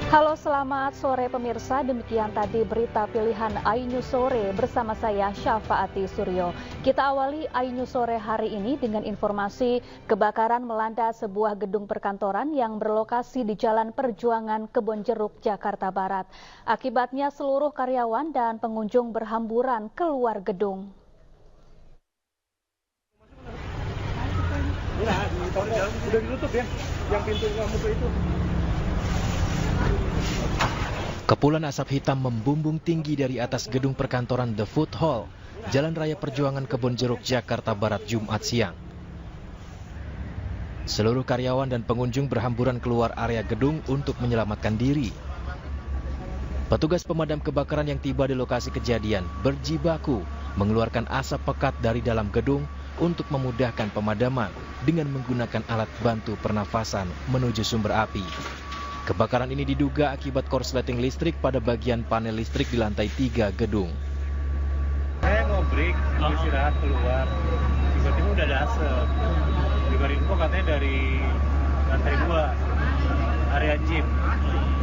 Halo, selamat sore pemirsa. Demikian tadi berita pilihan iNews Sore bersama saya Syafaati Suryo. Kita awali iNews Sore hari ini dengan informasi kebakaran melanda sebuah gedung perkantoran yang berlokasi di Jalan Perjuangan Kebonjeruk, Jakarta Barat. Akibatnya seluruh karyawan dan pengunjung berhamburan keluar gedung. Udah ditutup ya, yang pintu masuk itu. Kepulan asap hitam membumbung tinggi dari atas gedung perkantoran The Food Hall, Jalan Raya Perjuangan Kebonjeruk, Jakarta Barat, Jumat siang. Seluruh karyawan dan pengunjung berhamburan keluar area gedung untuk menyelamatkan diri. Petugas pemadam kebakaran yang tiba di lokasi kejadian berjibaku mengeluarkan asap pekat dari dalam gedung untuk memudahkan pemadaman dengan menggunakan alat bantu pernafasan menuju sumber api. Kebakaran ini diduga akibat korsleting listrik pada bagian panel listrik di lantai 3 gedung. Saya ngobrik, istirahat keluar, tiba-tiba udah ada asap. Diberi info katanya dari lantai 2, area gym,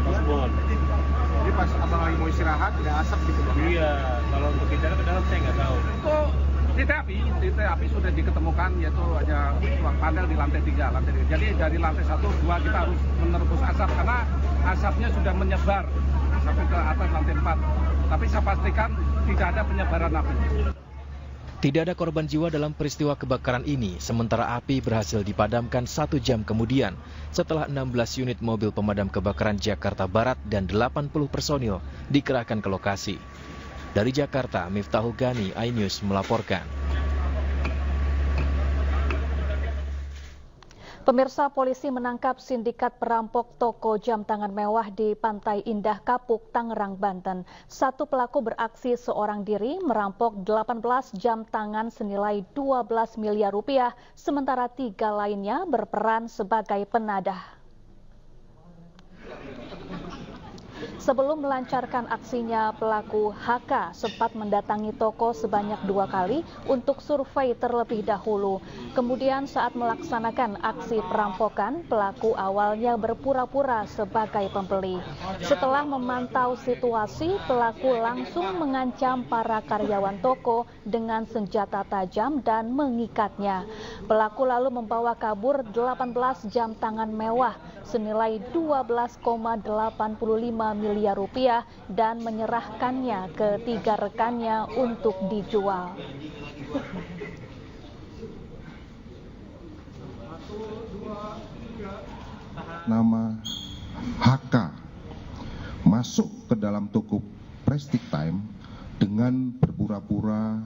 Osborn. Jadi pas abang lagi mau istirahat, ada asap gitu bang? Iya, kalau untuk bicara ke dalam saya nggak tahu. Kok titik api sudah diketemukan, yaitu hanya panel di lantai 3. Jadi dari lantai 1, 2 kita harus menerobos asap karena asapnya sudah menyebar sampai ke atas lantai 4. Tapi saya pastikan tidak ada penyebaran api. Tidak ada korban jiwa dalam peristiwa kebakaran ini, sementara api berhasil dipadamkan 1 jam kemudian setelah 16 unit mobil pemadam kebakaran Jakarta Barat dan 80 personil dikerahkan ke lokasi. Dari Jakarta, Miftahul Gani, iNews melaporkan. Pemirsa, polisi menangkap sindikat perampok toko jam tangan mewah di Pantai Indah Kapuk, Tangerang, Banten. Satu pelaku beraksi seorang diri merampok 18 jam tangan senilai 12 miliar rupiah, sementara 3 lainnya berperan sebagai penadah. Sebelum melancarkan aksinya, pelaku HK sempat mendatangi toko sebanyak 2 kali untuk survei terlebih dahulu. Kemudian saat melaksanakan aksi perampokan, pelaku awalnya berpura-pura sebagai pembeli. Setelah memantau situasi, pelaku langsung mengancam para karyawan toko dengan senjata tajam dan mengikatnya. Pelaku lalu membawa kabur 18 jam tangan mewah senilai 12,85 miliar rupiah dan menyerahkannya ke 3 rekannya untuk dijual. Nama HK masuk ke dalam toko Prestige Time dengan berpura-pura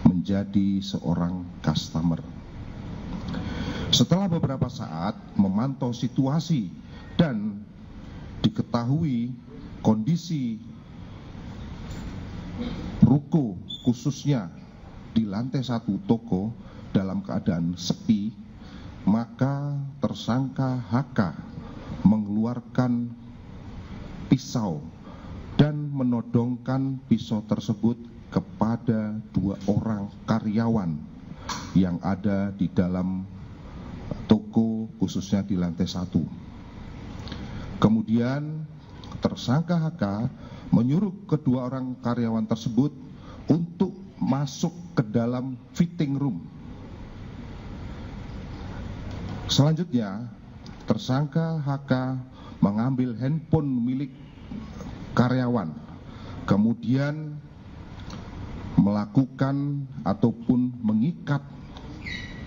menjadi seorang customer. Setelah beberapa saat memantau situasi dan diketahui kondisi ruko khususnya di lantai 1 toko dalam keadaan sepi, maka tersangka HK mengeluarkan pisau dan menodongkan pisau tersebut kepada 2 orang karyawan yang ada di dalam toko khususnya di lantai 1. Kemudian tersangka HK menyuruh kedua orang karyawan tersebut untuk masuk ke dalam fitting room. Selanjutnya, tersangka HK mengambil handphone milik karyawan, kemudian melakukan ataupun mengikat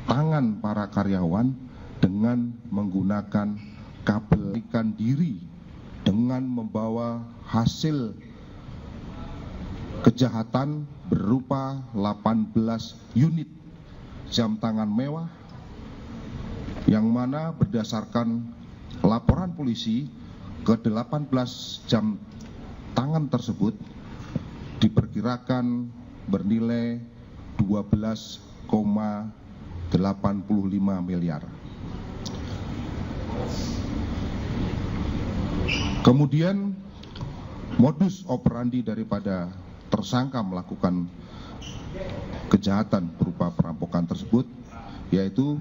tangan para karyawan dengan menggunakan kabel ikan diri dengan membawa hasil kejahatan berupa 18 unit jam tangan mewah yang mana berdasarkan laporan polisi ke 18 jam tangan tersebut diperkirakan bernilai 12,85 miliar. Kemudian modus operandi daripada tersangka melakukan kejahatan berupa perampokan tersebut yaitu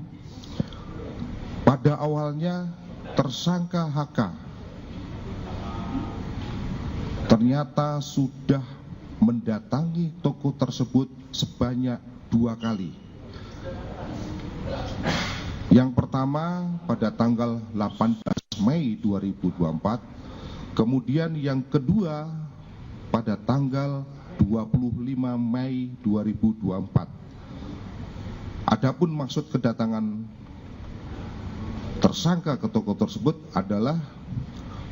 pada awalnya tersangka HK ternyata sudah mendatangi toko tersebut sebanyak 2 kali. Yang pertama pada tanggal 18 Mei 2024, kemudian yang kedua pada tanggal 25 Mei 2024. Adapun maksud kedatangan tersangka ke toko tersebut adalah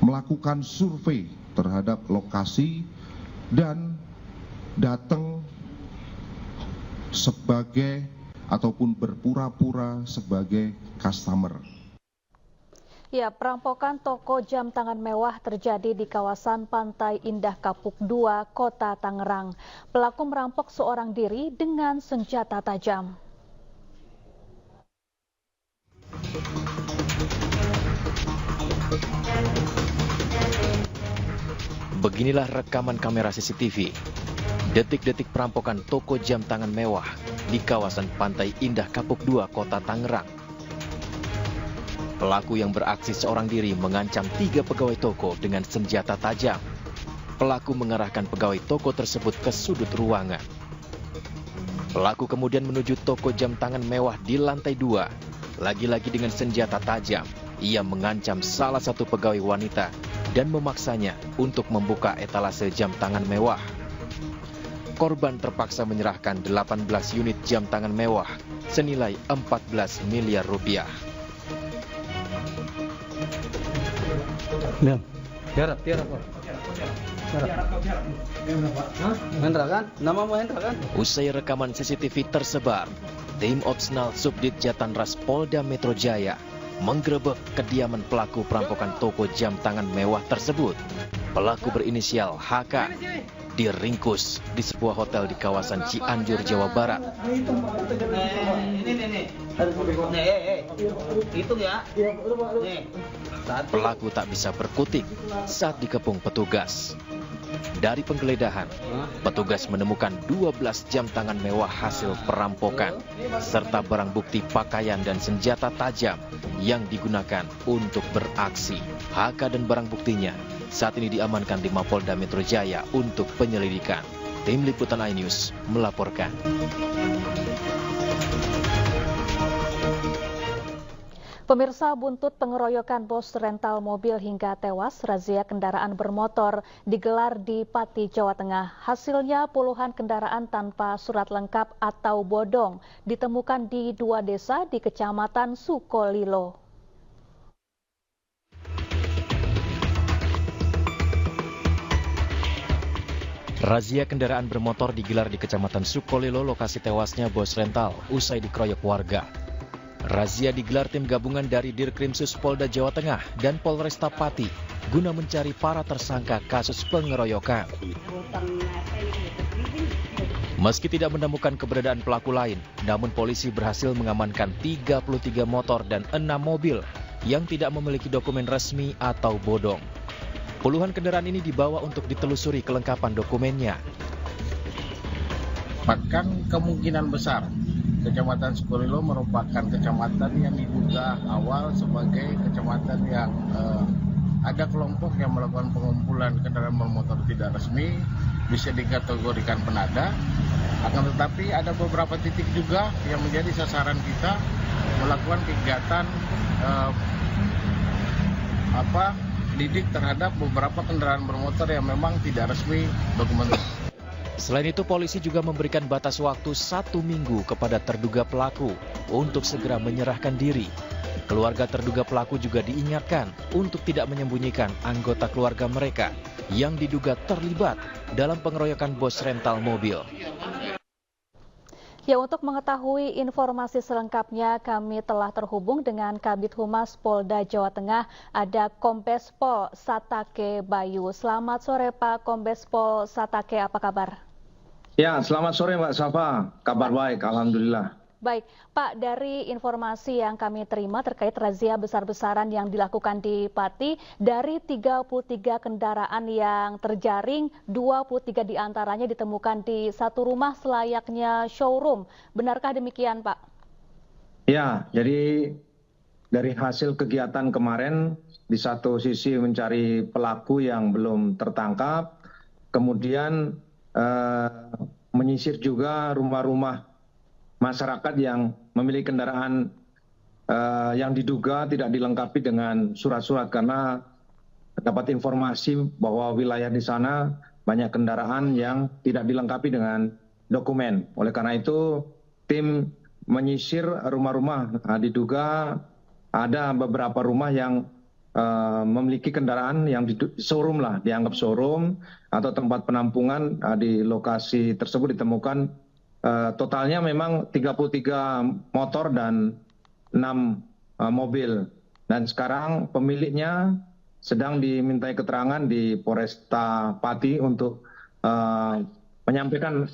melakukan survei terhadap lokasi dan datang sebagai ataupun berpura-pura sebagai customer. Ya, perampokan toko jam tangan mewah terjadi di kawasan Pantai Indah Kapuk 2, Kota Tangerang. Pelaku merampok seorang diri dengan senjata tajam. Beginilah rekaman kamera CCTV. Detik-detik perampokan toko jam tangan mewah di kawasan Pantai Indah Kapuk 2, Kota Tangerang. Pelaku yang beraksi seorang diri mengancam 3 pegawai toko dengan senjata tajam. Pelaku mengarahkan pegawai toko tersebut ke sudut ruangan. Pelaku kemudian menuju toko jam tangan mewah di lantai 2. Lagi-lagi dengan senjata tajam, ia mengancam salah satu pegawai wanita dan memaksanya untuk membuka etalase jam tangan mewah. Korban terpaksa menyerahkan 18 unit jam tangan mewah senilai 14 miliar rupiah. Tiara Pak. Hendra kan? Namamu Hendra kan? Usai rekaman CCTV tersebar, tim Opsnal Subdit Jatanras Polda Metro Jaya menggerebek kediaman pelaku perampokan toko jam tangan mewah tersebut. Pelaku berinisial HK diringkus di sebuah hotel di kawasan Cianjur, Jawa Barat. Pelaku tak bisa berkutik saat dikepung petugas. Dari penggeledahan, petugas menemukan 12 jam tangan mewah hasil perampokan, serta barang bukti pakaian dan senjata tajam yang digunakan untuk beraksi. HK dan barang buktinya saat ini diamankan di Mapolda Metro Jaya untuk penyelidikan. Tim Liputan iNews melaporkan. Pemirsa, buntut pengeroyokan bos rental mobil hingga tewas, razia kendaraan bermotor digelar di Pati, Jawa Tengah. Hasilnya puluhan kendaraan tanpa surat lengkap atau bodong ditemukan di 2 desa di Kecamatan Sukolilo. Razia kendaraan bermotor digelar di Kecamatan Sukolilo, lokasi tewasnya bos rental, usai dikeroyok warga. Razia digelar tim gabungan dari Dirkrimsus Polda Jawa Tengah dan Polresta Pati guna mencari para tersangka kasus pengeroyokan. Meski tidak menemukan keberadaan pelaku lain, namun polisi berhasil mengamankan 33 motor dan 6 mobil yang tidak memiliki dokumen resmi atau bodong. Puluhan kendaraan ini dibawa untuk ditelusuri kelengkapan dokumennya. Bahkan kemungkinan besar Kecamatan Sukolilo merupakan kecamatan yang diduga awal sebagai kecamatan yang ada kelompok yang melakukan pengumpulan kendaraan bermotor tidak resmi, bisa dikategorikan penada. Akan tetapi ada beberapa titik juga yang menjadi sasaran kita melakukan kegiatan didik terhadap beberapa kendaraan bermotor yang memang tidak resmi dokumentasi. Selain itu, polisi juga memberikan batas waktu 1 minggu kepada terduga pelaku untuk segera menyerahkan diri. Keluarga terduga pelaku juga diingatkan untuk tidak menyembunyikan anggota keluarga mereka yang diduga terlibat dalam pengeroyokan bos rental mobil. Ya, untuk mengetahui informasi selengkapnya, kami telah terhubung dengan Kabid Humas Polda Jawa Tengah, ada Kombes Pol Satake Bayu. Selamat sore Pak Kombes Pol Satake, apa kabar? Ya, selamat sore Mbak Safa, kabar baik, alhamdulillah. Baik, Pak, dari informasi yang kami terima terkait razia besar-besaran yang dilakukan di Pati, dari 33 kendaraan yang terjaring, 23 diantaranya ditemukan di satu rumah selayaknya showroom. Benarkah demikian, Pak? Ya, jadi dari hasil kegiatan kemarin, di satu sisi mencari pelaku yang belum tertangkap, kemudian menyisir juga rumah-rumah masyarakat yang memiliki kendaraan yang diduga tidak dilengkapi dengan surat-surat, karena dapat informasi bahwa wilayah di sana banyak kendaraan yang tidak dilengkapi dengan dokumen. Oleh karena itu, tim menyisir rumah-rumah. Diduga ada beberapa rumah yang memiliki kendaraan yang di showroom lah, dianggap showroom atau tempat penampungan. Di lokasi tersebut ditemukan totalnya memang 33 motor dan 6 mobil. Dan sekarang pemiliknya sedang dimintai keterangan di Polresta Pati untuk menyampaikan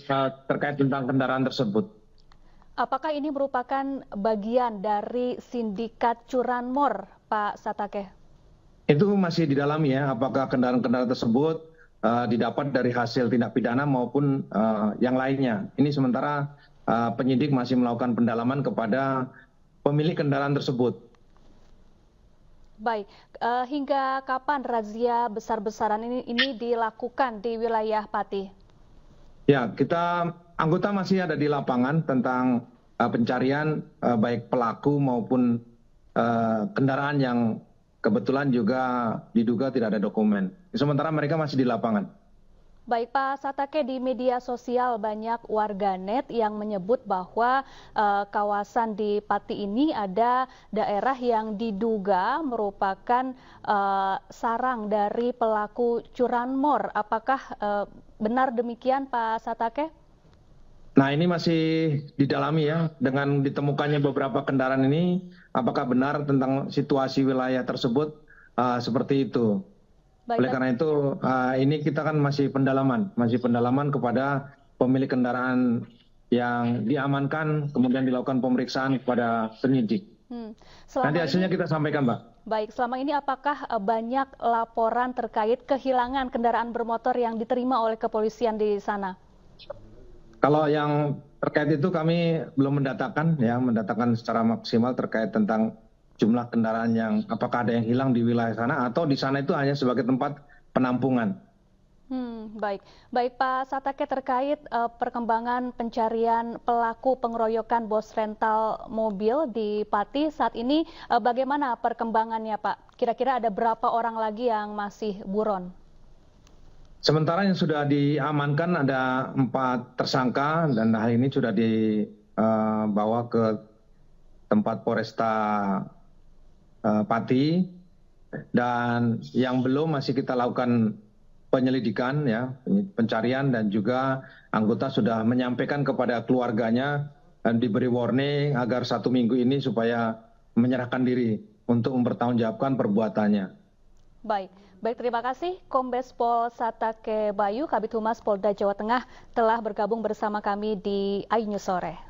terkait tentang kendaraan tersebut. Apakah ini merupakan bagian dari sindikat curanmor, Pak Satake? Itu masih didalami ya, apakah kendaraan-kendaraan tersebut didapat dari hasil tindak pidana maupun yang lainnya. Ini sementara penyidik masih melakukan pendalaman kepada pemilik kendaraan tersebut. Baik, hingga kapan razia besar-besaran ini dilakukan di wilayah Pati? Ya, anggota masih ada di lapangan tentang pencarian baik pelaku maupun kendaraan yang kebetulan juga diduga tidak ada dokumen. Sementara mereka masih di lapangan. Baik Pak Satake, di media sosial banyak warganet yang menyebut bahwa kawasan di Pati ini ada daerah yang diduga merupakan sarang dari pelaku curanmor. Apakah benar demikian Pak Satake? Nah, ini masih didalami ya, dengan ditemukannya beberapa kendaraan ini, apakah benar tentang situasi wilayah tersebut seperti itu. Baik, oleh karena itu ini kita kan masih pendalaman kepada pemilik kendaraan yang diamankan, kemudian dilakukan pemeriksaan kepada penyidik. Nanti hasilnya kita sampaikan, Mbak. Baik, selama ini apakah banyak laporan terkait kehilangan kendaraan bermotor yang diterima oleh kepolisian di sana? Kalau yang terkait itu kami belum mendatakan secara maksimal terkait tentang jumlah kendaraan yang apakah ada yang hilang di wilayah sana atau di sana itu hanya sebagai tempat penampungan. Baik Pak Satake, terkait perkembangan pencarian pelaku pengeroyokan bos rental mobil di Pati saat ini, bagaimana perkembangannya Pak? Kira-kira ada berapa orang lagi yang masih buron? Sementara yang sudah diamankan ada 4 tersangka dan hal ini sudah dibawa ke tempat Polresta Pati, dan yang belum masih kita lakukan penyelidikan ya, pencarian, dan juga anggota sudah menyampaikan kepada keluarganya dan diberi warning agar 1 minggu ini supaya menyerahkan diri untuk mempertanggungjawabkan perbuatannya. Baik, terima kasih Kombes Pol Satake Bayu, Kabid Humas Polda Jawa Tengah telah bergabung bersama kami di iNews Sore.